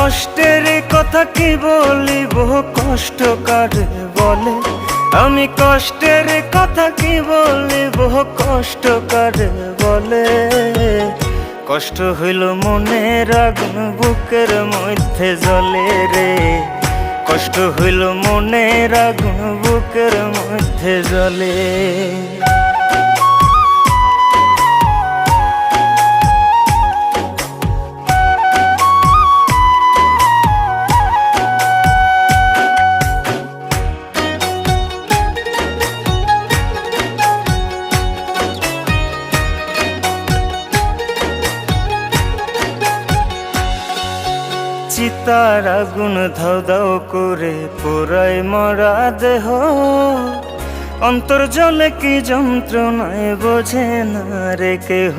কষ্টের কথা কি বলিব, কষ্ট কারে বলে। আমি কষ্টের কথা কি বলিব, কষ্ট কারে বলে। কষ্ট হইল মনের আগুন বুকের মধ্যে জ্বলে রে। কষ্ট হইল মনের আগুন বুকের মধ্যে জ্বলে। চিতার আগুন ধাও ধাও করে পোড়ায় মরা দেহ। অন্তর জলে কি যন্ত্রণায় বোঝে না রে কেহ।